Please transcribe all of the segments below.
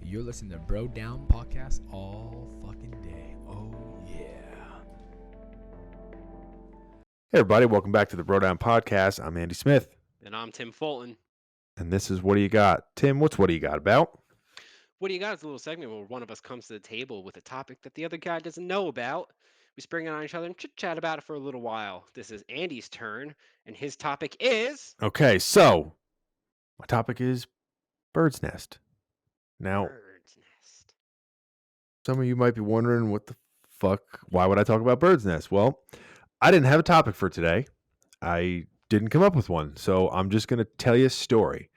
You're listening to Bro Down Podcast all fucking day. Oh, yeah. Hey, everybody. Welcome back to the Bro Down Podcast. I'm Andy Smith. And I'm Tim Fulton. And this is What Do You Got? Tim, What Do You Got about? What do you got? It's a little segment where one of us comes to the table with a topic that the other guy doesn't know about. We spring it on each other and chit-chat about it for a little while. This is Andy's turn, and his topic is... Okay, so my topic is bird's nest. Now, Bird's nest. some of you might be wondering, what the fuck? Why would I talk about bird's nest? Well, I didn't have a topic for today. I didn't come up with one, so I'm just going to tell you a story.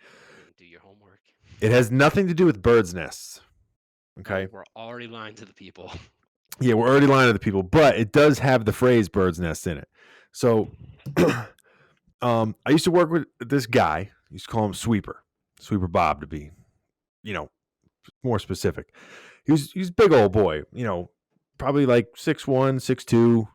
Do your homework. It has nothing to do with bird's nests. Okay? We're already lying to the people. Yeah, we're already lying to the people, but it does have the phrase bird's nest in it. So I used to work with this guy. I used to call him Sweeper Bob to be, more specific. He's a big old boy, probably like 6'1", 6'2",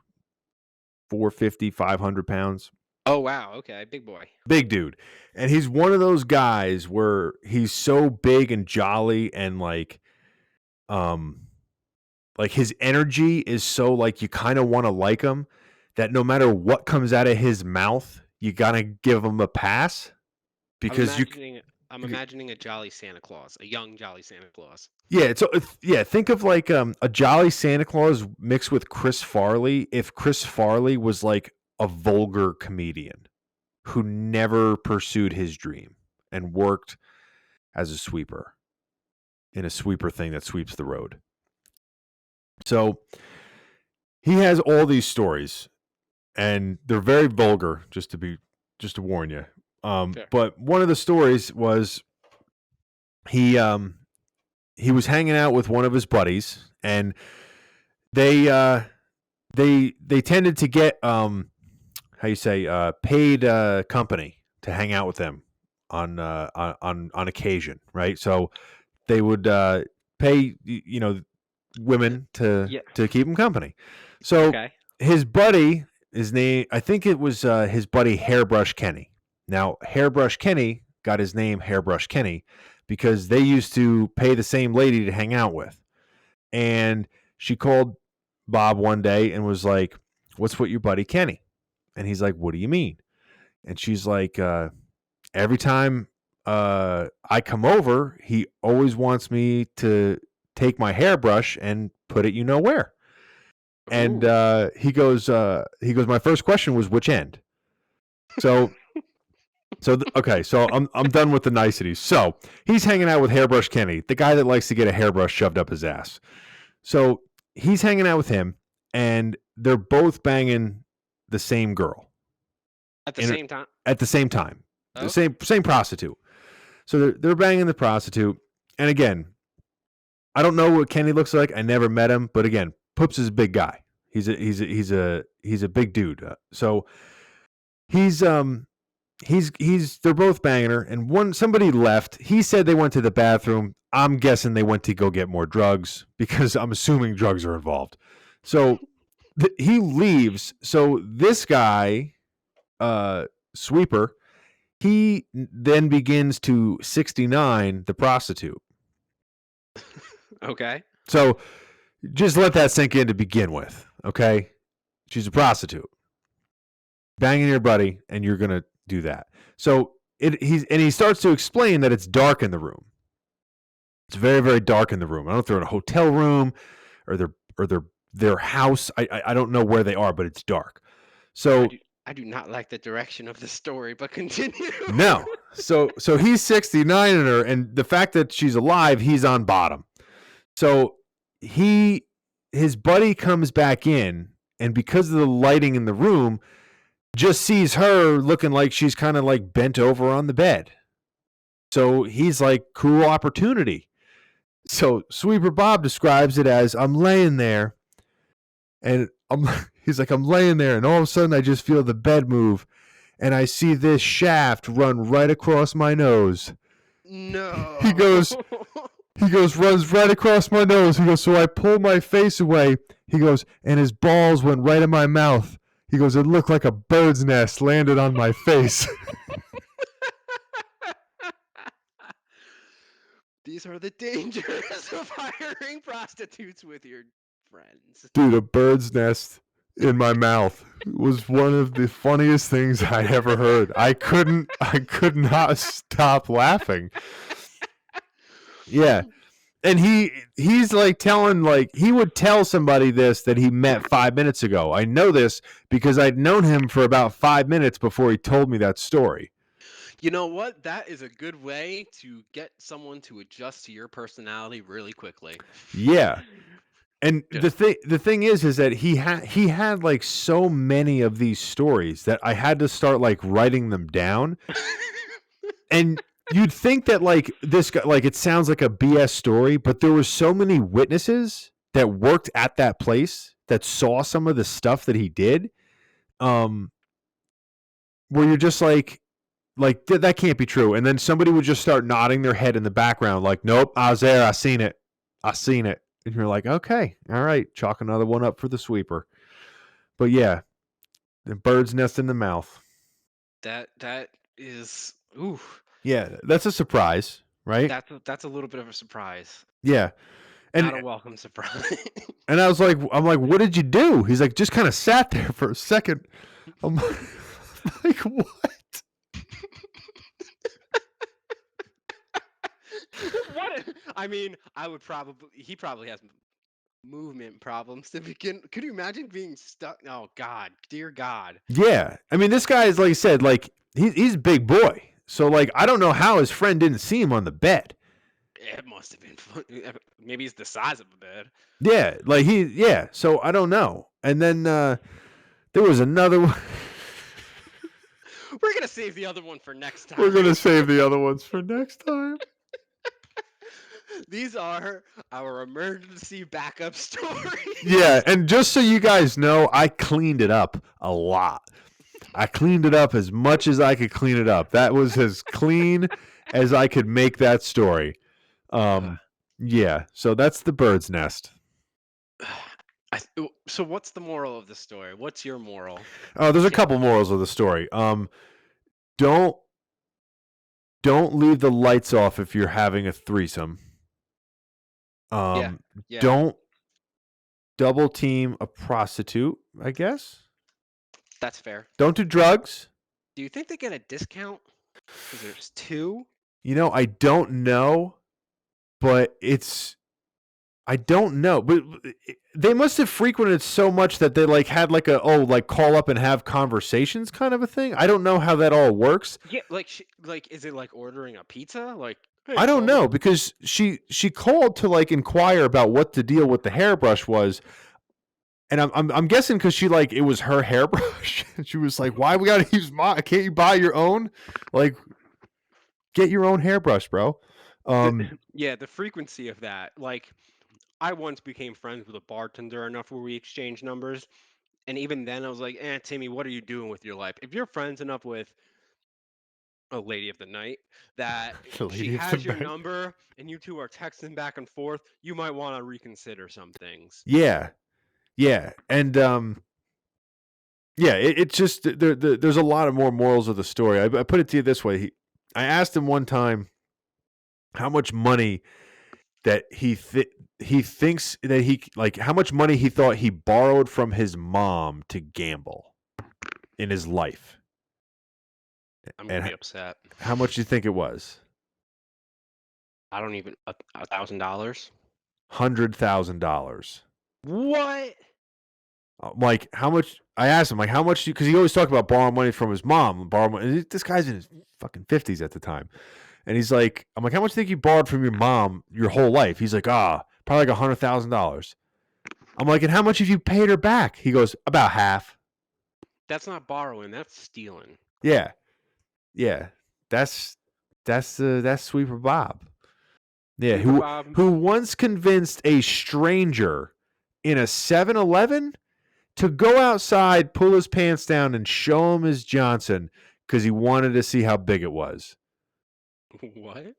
450, 500 pounds. Oh, wow. Okay. Big boy. Big dude. And he's one of those guys where he's so big and jolly and like his energy is so like you kind of want to like him that no matter what comes out of his mouth, you gotta give him a pass because I'm imagining a jolly Santa Claus, a young jolly Santa Claus. Yeah, think of like a jolly Santa Claus mixed with Chris Farley. If Chris Farley was like a vulgar comedian who never pursued his dream and worked as a sweeper in a sweeper thing that sweeps the road. So he has all these stories, and they're very vulgar. Just to warn you. Sure. But one of the stories was he was hanging out with one of his buddies, and they tended to get paid company to hang out with them on occasion, right? So they would pay women to keep him company. So his buddy, his name, I think it was his buddy Hairbrush Kenny. Now Hairbrush Kenny got his name Hairbrush Kenny because they used to pay the same lady to hang out with. And she called Bob one day and was like, "What's with your buddy Kenny?" And he's like, "What do you mean?" And she's like, "Every time I come over, he always wants me to take my hairbrush and put it where." And he goes, "My first question was which end?" So so I'm done with the niceties. So he's hanging out with Hairbrush Kenny, the guy that likes to get a hairbrush shoved up his ass. So he's hanging out with him, and they're both banging the same girl At the same time. At the same time, Oh. the same prostitute. So they're banging the prostitute, and again, I don't know what Kenny looks like. I never met him, but again, Poops is a big guy. He's a big dude. So they're both banging her, and somebody left. He said they went to the bathroom. I'm guessing they went to go get more drugs because I'm assuming drugs are involved. So he leaves. So this guy, Sweeper, he then begins to 69 the prostitute. Okay. So just let that sink in to begin with, okay? She's a prostitute. Banging your buddy, and you're going to do that. So he starts to explain that it's dark in the room. It's very, very dark in the room. I don't know if they're in a hotel room or their house. I don't know where they are, but it's dark. So I do not like the direction of the story, but continue. No. So he's 69 in her, and the fact that she's alive, he's on bottom. So his buddy comes back in, and because of the lighting in the room, just sees her looking like she's kind of like bent over on the bed. So he's like, cool opportunity. So Sweeper Bob describes it as, I'm laying there, and he's like, I'm laying there, and all of a sudden I just feel the bed move, and I see this shaft run right across my nose. No. He goes, runs right across my nose. He goes, so I pull my face away. He goes, and his balls went right in my mouth. He goes, it looked like a bird's nest landed on my face. These are the dangers of hiring prostitutes with your friends. Dude, a bird's nest in my mouth was one of the funniest things I ever heard. I could not stop laughing. Yeah. And he's like telling, like, he would tell somebody this that he met 5 minutes ago. I know this because I'd known him for about 5 minutes before he told me that story. You know what? That is a good way to get someone to adjust to your personality really quickly. Yeah. And the thing is that he had like so many of these stories that I had to start like writing them down. And you'd think that like this guy, like, it sounds like a BS story, but there were so many witnesses that worked at that place that saw some of the stuff that he did, where you're just like that can't be true. And then somebody would just start nodding their head in the background, like, nope, I was there, I seen it. And you're like, okay, all right, chalk another one up for the sweeper. But yeah, the bird's nest in the mouth. That is, ooh. Yeah, that's a surprise, right? That's a little bit of a surprise. Yeah. And not a welcome surprise. And I'm like, what did you do? He's like, just kind of sat there for a second. I'm like, what? What? I mean, he probably has movement problems to begin. Could you imagine being stuck? Oh God, dear God. Yeah. I mean, this guy is, like I said, like, he's a big boy. So, like, I don't know how his friend didn't see him on the bed. It must have been fun. Maybe he's the size of a bed. Yeah, like so I don't know. And then there was another one. We're going to save the other one for next time. We're going to save the other ones for next time. These are our emergency backup stories. Yeah, and just so you guys know, I cleaned it up a lot. I cleaned it up as much as I could clean it up. That was as clean as I could make that story. Yeah, so that's the bird's nest. So what's the moral of the story? What's your moral? Oh, there's a couple morals of the story. Don't leave the lights off if you're having a threesome. Don't double team a prostitute, I guess. That's fair. Don't do drugs. Do you think they get a discount? Because there's two? You know, I don't know, but I don't know. But they must have frequented so much that they like had like call up and have conversations kind of a thing. I don't know how that all works. Yeah, like is it like ordering a pizza? Like, hey, I don't know, because she called to like inquire about what the deal with the hairbrush was. And I'm guessing because she, like, it was her hairbrush. She was like, "Why we gotta use mine? Can't you buy your own? Like, get your own hairbrush, bro." Yeah, the frequency of that. Like, I once became friends with a bartender enough where we exchanged numbers, and even then I was like, Timmy, what are you doing with your life? If you're friends enough with a lady of the night that she has your number and you two are texting back and forth, you might want to reconsider some things. Yeah. Yeah, and it's just there's a lot of more morals of the story. I put it to you this way: I asked him one time how much money that he thinks that he, like, how much money he thought he borrowed from his mom to gamble in his life. I'm gonna be upset. How much do you think it was? I don't even $1,000. $100,000. What? Like, how much? I asked him, like, how much? Because he always talked about borrowing money from his mom. This guy's in his fucking 50s at the time, and he's like, I'm like, how much do you think you borrowed from your mom your whole life? He's like, probably like $100,000. I'm like, and how much have you paid her back? He goes, about half. That's not borrowing. That's stealing. Yeah. That's Sweeper Bob. Yeah, who once convinced a stranger in a 7-Eleven to go outside, pull his pants down, and show him his Johnson because he wanted to see how big it was. What?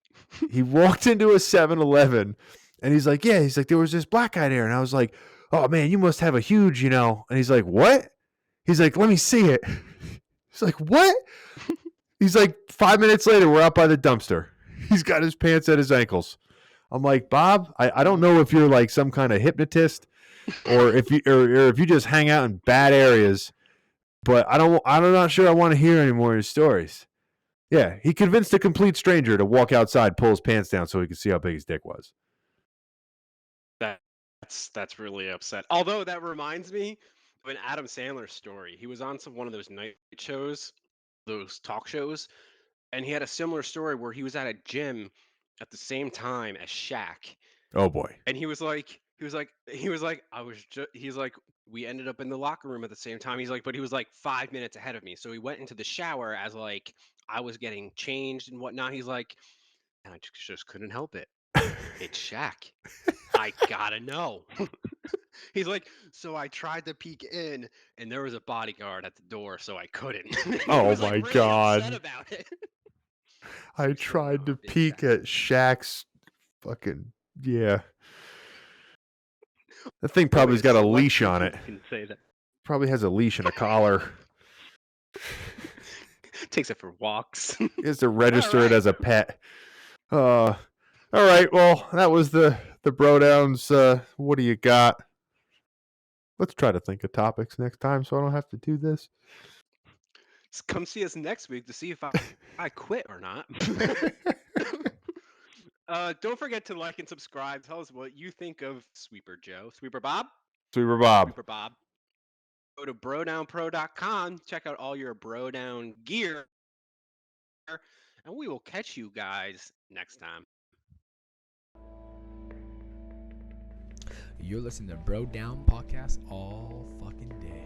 He walked into a 7-Eleven, and he's like, there was this black guy there. And I was like, oh, man, you must have a huge, And he's like, what? He's like, let me see it. He's like, what? He's like, 5 minutes later, we're out by the dumpster. He's got his pants at his ankles. I'm like, Bob, I don't know if you're like some kind of hypnotist or if you just hang out in bad areas, but I'm not sure I want to hear any more of your stories. Yeah, he convinced a complete stranger to walk outside, pull his pants down so he could see how big his dick was. That's really upset. Although that reminds me of an Adam Sandler story. He was on one of those night shows, those talk shows, and he had a similar story where he was at a gym at the same time as Shaq. Oh boy. And he's like, we ended up in the locker room at the same time. He's like, but he was like 5 minutes ahead of me. So he went into the shower as like I was getting changed and whatnot. He's like, and I just couldn't help it. It's Shaq. I gotta know. He's like, so I tried to peek in, and there was a bodyguard at the door, so I couldn't. Oh was, my like, really God. upset about it. I tried to peek at Shaq's fucking That thing probably's got a leash on it. Can say that. Probably has a leash and a collar. Takes it for walks. He has to register it as a pet. All right. Well, that was the Bro Downs. What do you got? Let's try to think of topics next time so I don't have to do this. Come see us next week to see if I quit or not. Don't forget to like and subscribe. Tell us what you think of Sweeper Joe. Sweeper Bob? Sweeper Bob. Sweeper Bob. Go to brodownpro.com. Check out all your Bro Down gear. And we will catch you guys next time. You're listening to Bro Down Podcast all fucking day.